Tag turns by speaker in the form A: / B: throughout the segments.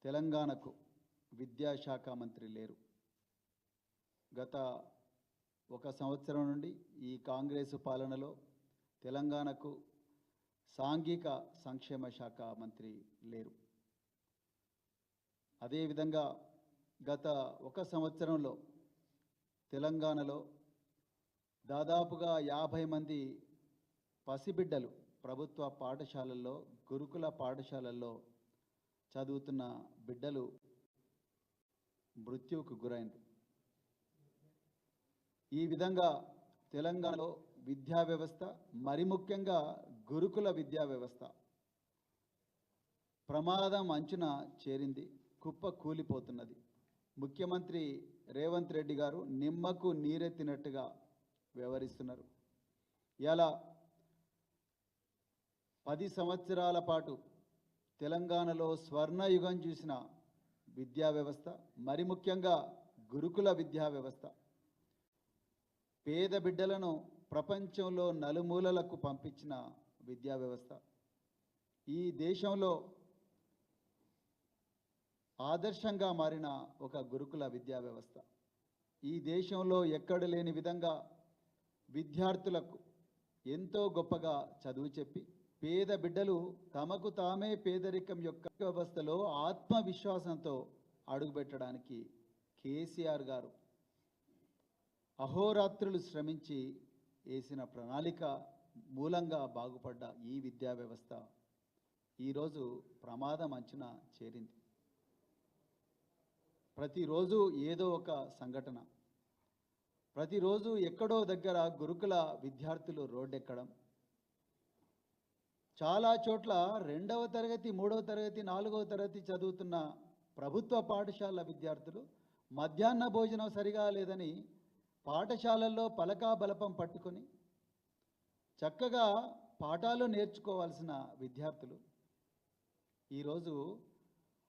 A: తెలంగాణకు విద్యాశాఖ మంత్రి లేరు. గత ఒక సంవత్సరం నుండి ఈ కాంగ్రెస్ పాలనలో తెలంగాణకు సాంఘిక సంక్షేమ శాఖ మంత్రి లేరు. అదేవిధంగా గత ఒక సంవత్సరంలో తెలంగాణలో దాదాపుగా 50 మంది పసిబిడ్డలు ప్రభుత్వ పాఠశాలల్లో, గురుకుల పాఠశాలల్లో చదువుతున్న బిడ్డలు మృత్యువుకు గురైంది. ఈ విధంగా తెలంగాణలో విద్యా వ్యవస్థ, మరి ముఖ్యంగా గురుకుల విద్యా వ్యవస్థ ప్రమాదం అంచున చేరింది, కుప్ప కూలిపోతున్నది. ముఖ్యమంత్రి రేవంత్ రెడ్డి గారు నిమ్మకు నీరెత్తినట్టుగా వ్యవహరిస్తున్నారు. ఇలా 10 సంవత్సరాల పాటు తెలంగాణలో స్వర్ణయుగం చూసిన విద్యా వ్యవస్థ, మరి ముఖ్యంగా గురుకుల విద్యా వ్యవస్థ పేద బిడ్డలను ప్రపంచంలో నలుమూలలకు పంపించిన విద్యా వ్యవస్థ, ఈ దేశంలో ఆదర్శంగా మారిన ఒక గురుకుల విద్యా వ్యవస్థ, ఈ దేశంలో ఎక్కడ లేని విధంగా విద్యార్థులకు ఎంతో గొప్పగా చదువు చెప్పి పేద బిడ్డలు తమకు తామే పేదరికం యొక్క వ్యవస్థలో ఆత్మవిశ్వాసంతో అడుగుపెట్టడానికి కేసీఆర్ గారు అహోరాత్రులు శ్రమించి వేసిన ప్రణాళిక మూలంగా బాగుపడ్డ ఈ విద్యా వ్యవస్థ ఈరోజు ప్రమాదం అంచున చేరింది. ప్రతిరోజు ఏదో ఒక సంఘటన, ప్రతిరోజు ఎక్కడో దగ్గర గురుకుల విద్యార్థులు రోడ్డెక్కడం, చాలా చోట్ల 2వ తరగతి, 3వ తరగతి, 4వ తరగతి చదువుతున్న ప్రభుత్వ పాఠశాల విద్యార్థులు మధ్యాహ్న భోజనం సరిగా లేదని పాఠశాలల్లో పలకా బలపం పట్టుకొని చక్కగా పాఠాలు నేర్చుకోవాల్సిన విద్యార్థులు ఈరోజు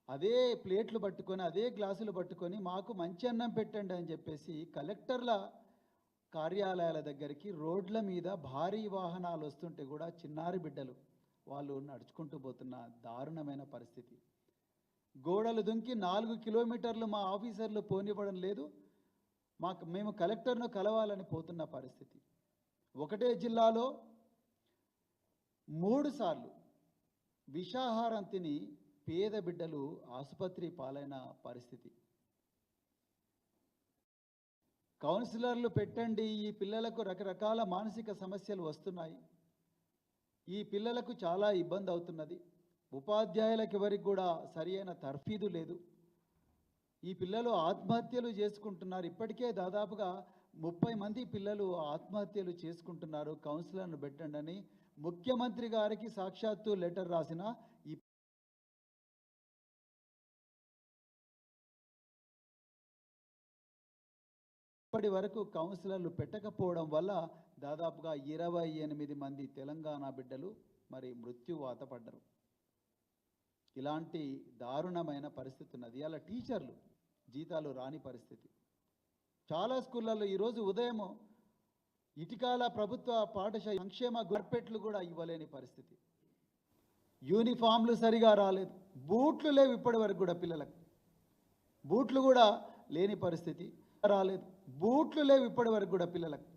A: అదే ప్లేట్లు పట్టుకొని, అదే గ్లాసులు పట్టుకొని మాకు మంచి అన్నం పెట్టండి అని చెప్పేసి కలెక్టర్ల కార్యాలయాల దగ్గరికి రోడ్ల మీద భారీ వాహనాలు వస్తుంటే కూడా చిన్నారి బిడ్డలు వాళ్ళు నడుచుకుంటూ పోతున్న దారుణమైన పరిస్థితి. గోడలు దుంకి 4 కిలోమీటర్లు మా ఆఫీసర్లు పోనివ్వడం లేదు, మేము కలెక్టర్ను కలవాలని పోతున్న పరిస్థితి. ఒకటే జిల్లాలో 3 సార్లు విషాహారం తిని పేద బిడ్డలు ఆసుపత్రి పాలైన పరిస్థితి. కౌన్సిలర్లు పెట్టండి, ఈ పిల్లలకు రకరకాల మానసిక సమస్యలు వస్తున్నాయి, ఈ పిల్లలకు చాలా ఇబ్బంది అవుతున్నది, ఉపాధ్యాయులకు ఎవరికి కూడా సరి అయిన తర్ఫీదు లేదు, ఈ పిల్లలు ఆత్మహత్యలు చేసుకుంటున్నారు, ఇప్పటికే దాదాపుగా 30 మంది పిల్లలు ఆత్మహత్యలు చేసుకుంటున్నారు, కౌన్సిలర్ను పెట్టండి అని ముఖ్యమంత్రి గారికి సాక్షాత్తు లెటర్ రాసిన ఇప్పటి వరకు కౌన్సిలర్లు పెట్టకపోవడం వల్ల దాదాపుగా 28 మంది తెలంగాణ బిడ్డలు మరి మృత్యువాత పడ్డరు. ఇలాంటి దారుణమైన పరిస్థితి ఉన్నది. అలా టీచర్లు జీతాలు రాని పరిస్థితి. చాలా స్కూళ్ళల్లో ఈరోజు ఉదయం ఇటికాల ప్రభుత్వ పాఠశాల సంక్షేమ కార్పెట్లు కూడా ఇవ్వలేని పరిస్థితి. యూనిఫామ్లు సరిగా రాలేదు, బూట్లు లేవు ఇప్పటి వరకు కూడా పిల్లలకు, బూట్లు కూడా లేని పరిస్థితి. రాలేదు, బూట్లు లేవు ఇప్పటి వరకు కూడా పిల్లలకు,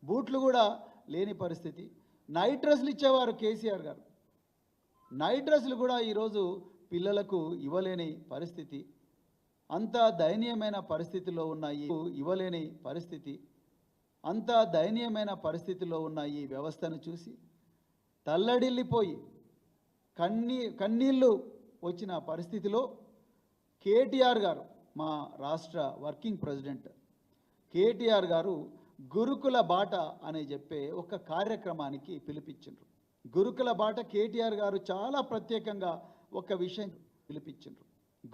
A: బూట్లు కూడా లేని పరిస్థితి. నైట్ డ్రెస్సులు ఇచ్చేవారు కేసీఆర్ గారు, నైట్ డ్రెస్సులు కూడా ఈరోజు పిల్లలకు ఇవ్వలేని పరిస్థితి. అంత దయనీయమైన పరిస్థితిలో ఉన్నాయి, ఇవ్వలేని పరిస్థితి. అంత దయనీయమైన పరిస్థితిలో ఉన్న ఈ వ్యవస్థను చూసి తల్లడిల్లిపోయి కన్నీళ్ళు వచ్చిన పరిస్థితిలో కేటీఆర్ గారు, మా రాష్ట్ర వర్కింగ్ ప్రెసిడెంట్ కేటీఆర్ గారు గురుకుల బాట అని చెప్పే ఒక కార్యక్రమానికి పిలిపించారు. గురుకుల బాట కేటీఆర్ గారు చాలా ప్రత్యేకంగా ఒక విషయం పిలిపించారు.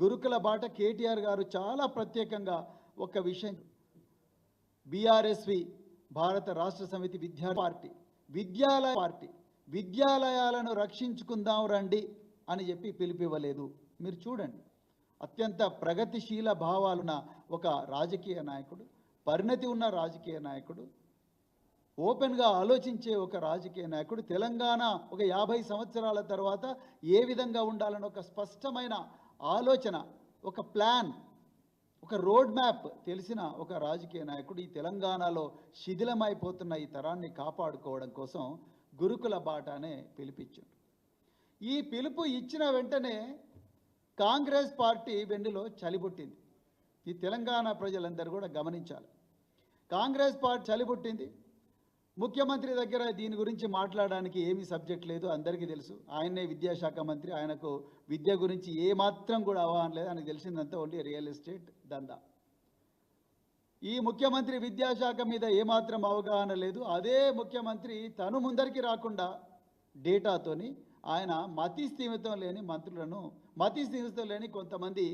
A: గురుకుల బాట కేటీఆర్ గారు చాలా ప్రత్యేకంగా ఒక విషయం, బీఆర్ఎస్వి భారత రాష్ట్ర సమితి విద్యాలయ పార్టీ విద్యాలయాలను రక్షించుకుందాం రండి అని చెప్పి పిలిపివ్వలేదు. మీరు చూడండి, అత్యంత ప్రగతిశీల భావాలున్న ఒక రాజకీయ నాయకుడు, పరిణతి ఉన్న రాజకీయ నాయకుడు, ఓపెన్గా ఆలోచించే ఒక రాజకీయ నాయకుడు తెలంగాణ ఒక 50 సంవత్సరాల తర్వాత ఏ విధంగా ఉండాలని ఒక స్పష్టమైన ఆలోచన, ఒక ప్లాన్, ఒక రోడ్ మ్యాప్ తెలిసిన ఒక రాజకీయ నాయకుడు ఈ తెలంగాణలో శిథిలమైపోతున్న ఈ తరాన్ని కాపాడుకోవడం కోసం గురుకుల బాటనే పిలిపించాడు. ఈ పిలుపు ఇచ్చిన వెంటనే కాంగ్రెస్ పార్టీ వెన్నులో చలిపుట్టింది. ఈ తెలంగాణ ప్రజలందరూ కూడా గమనించాలి. కాంగ్రెస్ పార్టీ చలిపుట్టింది. ముఖ్యమంత్రి దగ్గర దీని గురించి మాట్లాడడానికి ఏమీ సబ్జెక్ట్ లేదు, అందరికీ తెలుసు. ఆయనే విద్యాశాఖ మంత్రి, ఆయనకు విద్య గురించి ఏమాత్రం కూడా అవగాహన లేదు. ఆయనకు తెలిసిందంతా ఓన్లీ రియల్ ఎస్టేట్ దందా. ఈ ముఖ్యమంత్రి విద్యాశాఖ మీద ఏమాత్రం అవగాహన లేదు. అదే ముఖ్యమంత్రి తను ముందరికి రాకుండా డేటాతోని ఆయన మతి స్థిమితం లేని మంత్రులను, మతి స్థిమితం లేని కొంతమంది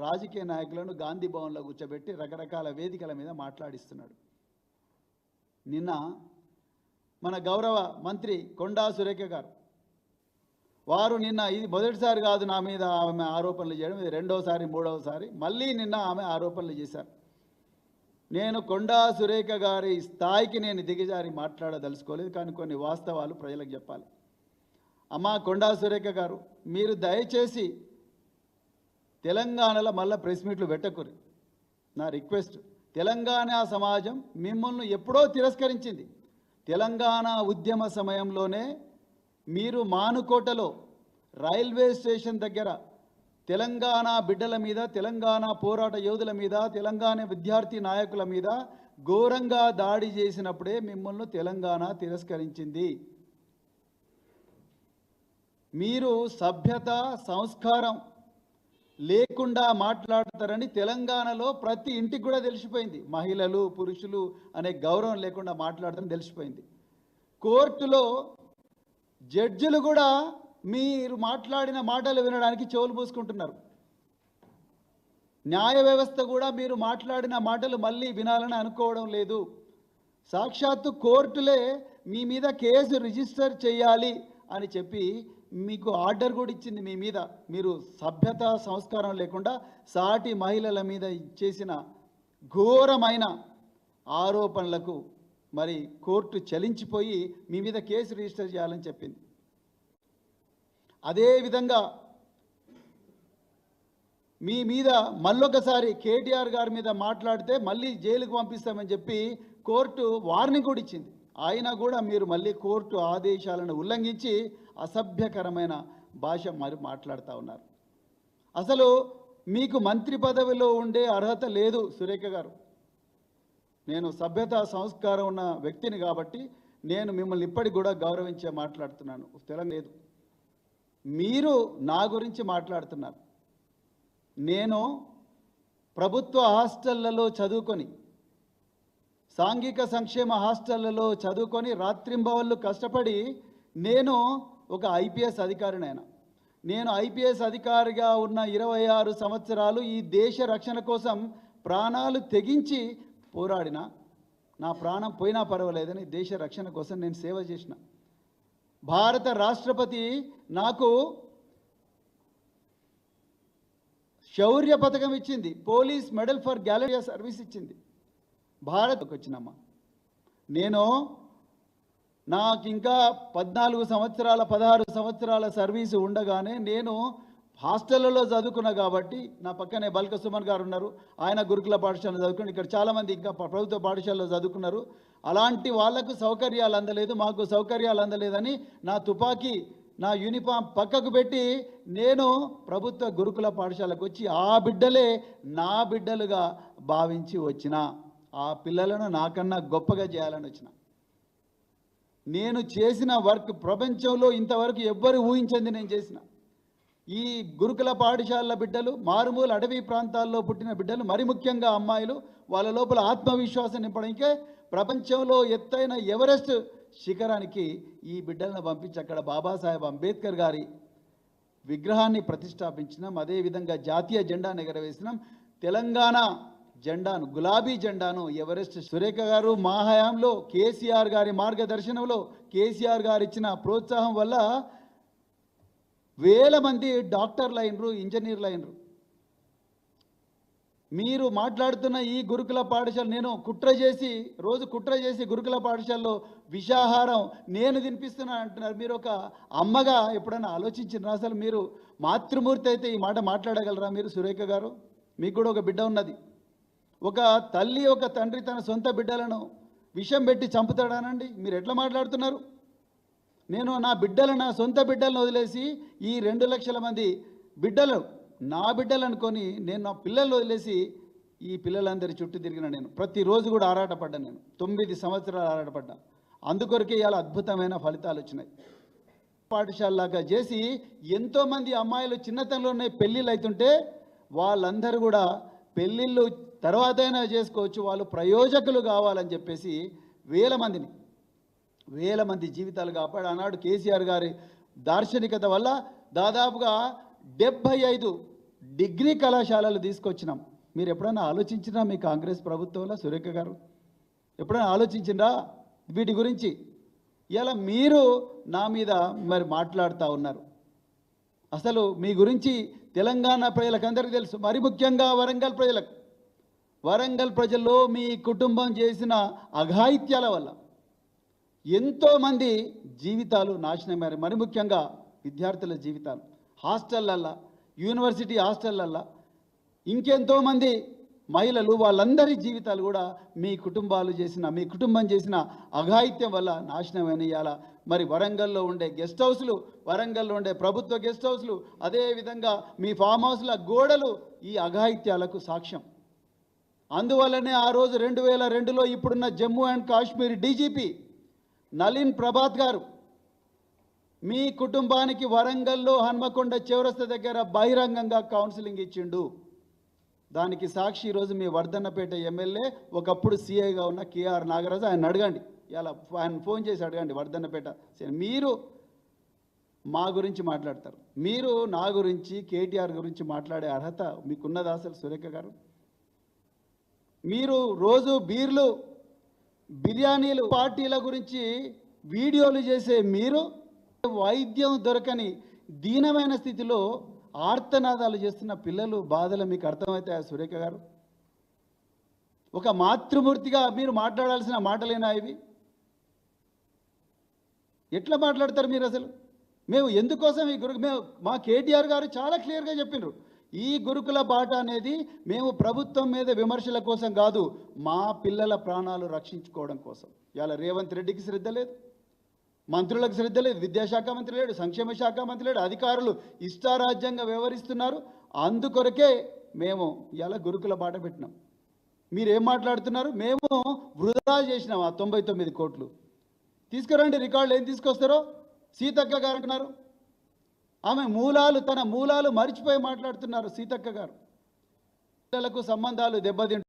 A: రాజకీయ నాయకులను గాంధీ భవన్లో కూర్చోబెట్టి రకరకాల వేదికల మీద మాట్లాడిస్తున్నాడు. నిన్న మన గౌరవ మంత్రి కొండా సురేఖ గారు వారు నిన్న, ఇది మొదటిసారి కాదు నా మీద ఆమె ఆరోపణలు చేయడం, ఇది రెండోసారి మూడవసారి మళ్ళీ నిన్న ఆమె ఆరోపణలు చేశారు. నేను కొండా సురేఖ గారి స్థాయికి నేను దిగజారి మాట్లాడదలుచుకోలేదు, కానీ కొన్ని వాస్తవాలు ప్రజలకు చెప్పాలి. అమ్మా కొండా సురేఖ గారు, మీరు దయచేసి తెలంగాణలో మళ్ళీ ప్రెస్ మీట్లు పెట్టకురి. నా రిక్వెస్ట్, తెలంగాణ సమాజం మిమ్మల్ని ఎప్పుడో తిరస్కరించింది. తెలంగాణ ఉద్యమ సమయంలోనే మీరు మానుకోటలో రైల్వే స్టేషన్ దగ్గర తెలంగాణ బిడ్డల మీద, తెలంగాణ పోరాట యోధుల మీద, తెలంగాణ విద్యార్థి నాయకుల మీద ఘోరంగా దాడి చేసినప్పుడే మిమ్మల్ని తెలంగాణ తిరస్కరించింది. మీరు సభ్యత సంస్కారం లేకుండా మాట్లాడతారని తెలంగాణలో ప్రతి ఇంటికి కూడా తెలిసిపోయింది. మహిళలు పురుషులు అనే గౌరవం లేకుండా మాట్లాడతారని తెలిసిపోయింది. కోర్టులో జడ్జిలు కూడా మీరు మాట్లాడిన మాటలు వినడానికి చెవులు మూసుకుంటున్నారు. న్యాయ వ్యవస్థ కూడా మీరు మాట్లాడిన మాటలు మళ్ళీ వినాలని అనుకోవడం లేదు. సాక్షాత్తు కోర్టులే మీ మీద కేసు రిజిస్టర్ చేయాలి అని చెప్పి మీకు ఆర్డర్ కూడా ఇచ్చింది. మీ మీద మీరు సభ్యత సంస్కారం లేకుండా సాటి మహిళల మీద చేసిన ఘోరమైన ఆరోపణలకు మరి కోర్టు చలించిపోయి మీ మీద కేసు రిజిస్టర్ చేయాలని చెప్పింది. అదేవిధంగా మీ మీద మళ్ళొకసారి కేటీఆర్ గారి మీద మాట్లాడితే మళ్ళీ జైలుకు పంపిస్తామని చెప్పి కోర్టు వార్నింగ్ కూడా ఇచ్చింది. అయినా కూడా మీరు మళ్ళీ కోర్టు ఆదేశాలను ఉల్లంఘించి అసభ్యకరమైన భాష మరి మాట్లాడుతూ ఉన్నారు. అసలు మీకు మంత్రి పదవిలో ఉండే అర్హత లేదు సురేఖ గారు. నేను సభ్యత సంస్కారం ఉన్న వ్యక్తిని కాబట్టి నేను మిమ్మల్ని ఇప్పటికి కూడా గౌరవించే మాట్లాడుతున్నాను. తెలంగాణ లేదు. మీరు నా గురించి మాట్లాడుతున్నారు. నేను ప్రభుత్వ హాస్టళ్లలో చదువుకొని, సాంఘిక సంక్షేమ హాస్టళ్లలో చదువుకొని రాత్రింబవళ్ళు కష్టపడి నేను ఒక ఐపీఎస్ అధికారినైనా. నేను ఐపీఎస్ అధికారిగా ఉన్న 26 సంవత్సరాలు ఈ దేశ రక్షణ కోసం ప్రాణాలు తెగించి పోరాడిన, నా ప్రాణం పోయినా పర్వాలేదని దేశ రక్షణ కోసం నేను సేవ చేసిన. భారత రాష్ట్రపతి నాకు శౌర్య పథకం ఇచ్చింది, police medal for gallery service ఇచ్చింది. భారత్కి వచ్చినమ్మా. నేను నాకు ఇంకా 14 సంవత్సరాల 16 సంవత్సరాల సర్వీసు ఉండగానే నేను హాస్టళ్లలో చదువుకున్నా కాబట్టి, నా పక్కనే బల్క సుమన్ గారు ఉన్నారు, ఆయన గురుకుల పాఠశాలలో చదువుకుని, ఇక్కడ చాలామంది ఇంకా ప్రభుత్వ పాఠశాలలో చదువుకున్నారు. అలాంటి వాళ్లకు సౌకర్యాలు అందలేదు, మాకు సౌకర్యాలు అందలేదని నా తుపాకీ నా యూనిఫామ్ పక్కకు పెట్టి నేను ప్రభుత్వ గురుకుల పాఠశాలకు వచ్చి ఆ బిడ్డలే నా బిడ్డలుగా భావించి వచ్చిన. ఆ పిల్లలను నాకన్నా గొప్పగా చేయాలని వచ్చిన. నేను చేసిన వర్క్ ప్రపంచంలో ఇంతవరకు ఎవ్వరు ఊహించింది నేను చేసిన. ఈ గురుకుల పాఠశాలల బిడ్డలు, మారుమూల అటవీ ప్రాంతాల్లో పుట్టిన బిడ్డలు, మరి ముఖ్యంగా అమ్మాయిలు, వాళ్ళ లోపల ఆత్మవిశ్వాసం నింపడానికి ప్రపంచంలో ఎత్తైన ఎవరెస్ట్ శిఖరానికి ఈ బిడ్డలను పంపించి అక్కడ బాబాసాహెబ్ అంబేద్కర్ గారి విగ్రహాన్ని ప్రతిష్టాపించినాం. అదేవిధంగా జాతీయ జెండాను ఎగరవేసినాం. తెలంగాణ జెండాను, గులాబీ జెండాను ఎవరెస్ట్ సురేఖ గారు మా హయాంలో కేసీఆర్ గారి మార్గదర్శనంలో, కేసీఆర్ గారు ఇచ్చిన ప్రోత్సాహం వల్ల వేల మంది డాక్టర్లు అయినరు, ఇంజనీర్లు అయినరు. మీరు మాట్లాడుతున్న ఈ గురుకుల పాఠశాల నేను రోజు కుట్ర చేసి గురుకుల పాఠశాలలో విషాహారం నేను తినిపిస్తున్నా అంటున్నారు. మీరు ఒక అమ్మగా ఎప్పుడైనా ఆలోచించినా? అసలు మీరు మాతృమూర్తి అయితే ఈ మాట మాట్లాడగలరా మీరు? సురేఖ గారు, మీకు కూడా ఒక బిడ్డ ఉన్నది. ఒక తల్లి ఒక తండ్రి తన సొంత బిడ్డలను విషం పెట్టి చంపుతాడానండి? మీరు ఎట్లా మాట్లాడుతున్నారు? నేను నా సొంత బిడ్డలను వదిలేసి ఈ 2 లక్షల మంది బిడ్డలు నా బిడ్డలు అనుకొని నేను నా పిల్లలు వదిలేసి ఈ పిల్లలందరి చుట్టూ తిరిగిన నేను ప్రతిరోజు కూడా ఆరాటపడ్డా. నేను 9 సంవత్సరాలు ఆరాటపడ్డా. అందుకొరకే ఇవాళ అద్భుతమైన ఫలితాలు వచ్చినాయి. పాఠశాలలాగా చేసి ఎంతోమంది అమ్మాయిలు చిన్నతనంలోనే పెళ్ళిళ్ళు అవుతుంటే వాళ్ళందరూ కూడా పెళ్ళిళ్ళు తర్వాతైనా చేసుకోవచ్చు, వాళ్ళు ప్రయోజకులు కావాలని చెప్పేసి వేల మంది జీవితాలు కాపాడు. ఆనాడు కేసీఆర్ గారి దార్శనికత వల్ల దాదాపుగా 75 డిగ్రీ కళాశాలలు తీసుకొచ్చినాం. మీరు ఎప్పుడైనా ఆలోచించినా మీ కాంగ్రెస్ ప్రభుత్వంలో? సురేఖ గారు ఎప్పుడైనా ఆలోచించిందా వీటి గురించి? ఇలా మీరు నా మీద మరి మాట్లాడుతూ ఉన్నారు. అసలు మీ గురించి తెలంగాణ ప్రజలకందరికీ తెలుసు, మరి ముఖ్యంగా వరంగల్ ప్రజల్లో మీ కుటుంబం చేసిన అఘాయిత్యాల వల్ల ఎంతోమంది జీవితాలు నాశనమయ్యారు. మరి ముఖ్యంగా విద్యార్థుల జీవితాలు హాస్టళ్ళల్లో, యూనివర్సిటీ హాస్టళ్ళల్లో ఇంకెంతోమంది మహిళలు వాళ్ళందరి జీవితాలు కూడా మీ కుటుంబం చేసిన అఘాయిత్యం వల్ల నాశనమైన ఇవాళ మరి వరంగల్లో ఉండే గెస్ట్ హౌస్లు, వరంగల్లో ఉండే ప్రభుత్వ గెస్ట్ హౌస్లు, అదేవిధంగా మీ ఫామ్ హౌస్ల గోడలు ఈ అఘాయిత్యాలకు సాక్ష్యం. అందువల్లనే ఆ రోజు 2002లో ఇప్పుడున్న జమ్మూ అండ్ కాశ్మీర్ డీజీపీ నలిన్ ప్రభాత్ గారు మీ కుటుంబానికి వరంగల్లో హన్మకొండ చౌరస్తా దగ్గర బహిరంగంగా కౌన్సిలింగ్ ఇచ్చిండు. దానికి సాక్షి ఈరోజు మీ వర్ధన్నపేట ఎమ్మెల్యే, ఒకప్పుడు సీఐగా ఉన్న కేఆర్ నాగరాజు. ఆయన అడగండి, ఇలా ఆయన ఫోన్ చేసి అడగండి వర్ధన్నపేట. మీరు మా గురించి మాట్లాడతారు, మీరు నా గురించి కేటీఆర్ గురించి మాట్లాడే అర్హత మీకున్నదా అసలు? సురేఖ గారు, మీరు రోజు బీర్లు, బిర్యానీలు, పార్టీల గురించి వీడియోలు చేసే మీరు వైద్యం దొరకని దీనమైన స్థితిలో ఆర్తనాదాలు చేస్తున్న పిల్లలు బాధలు మీకు అర్థమవుతాయా సురేఖ గారు? ఒక మాతృమూర్తిగా మీరు మాట్లాడాల్సిన మాటలేనా ఇవి? ఎట్లా మాట్లాడతారు మీరు అసలు? మేము ఎందుకోసం మా కేటీఆర్ గారు చాలా క్లియర్గా చెప్పినారు, ఈ గురుకుల బాట అనేది మేము ప్రభుత్వం మీద విమర్శల కోసం కాదు, మా పిల్లల ప్రాణాలు రక్షించుకోవడం కోసం. ఇలా రేవంత్ రెడ్డికి శ్రద్ధ లేదు, మంత్రులకు శ్రద్ధ లేదు, విద్యాశాఖ మంత్రి లేడు, సంక్షేమ శాఖ మంత్రి లేడు, అధికారులు ఇష్టారాజ్యంగా వ్యవహరిస్తున్నారు. అందుకొరకే మేము ఇలా గురుకుల బాట పెట్టినాం. మీరేం మాట్లాడుతున్నారు? మేము వృధా చేసినాం ఆ 99 కోట్లు. తీసుకురండి రికార్డులు, ఏం తీసుకొస్తారో. సీతక్క గారు అంటున్నారు, తన మూలాలు మరిచిపోయి మాట్లాడుతున్నారు సీతక్క గారు. పిల్లలకు సంబంధాలు దెబ్బతింటున్నారు.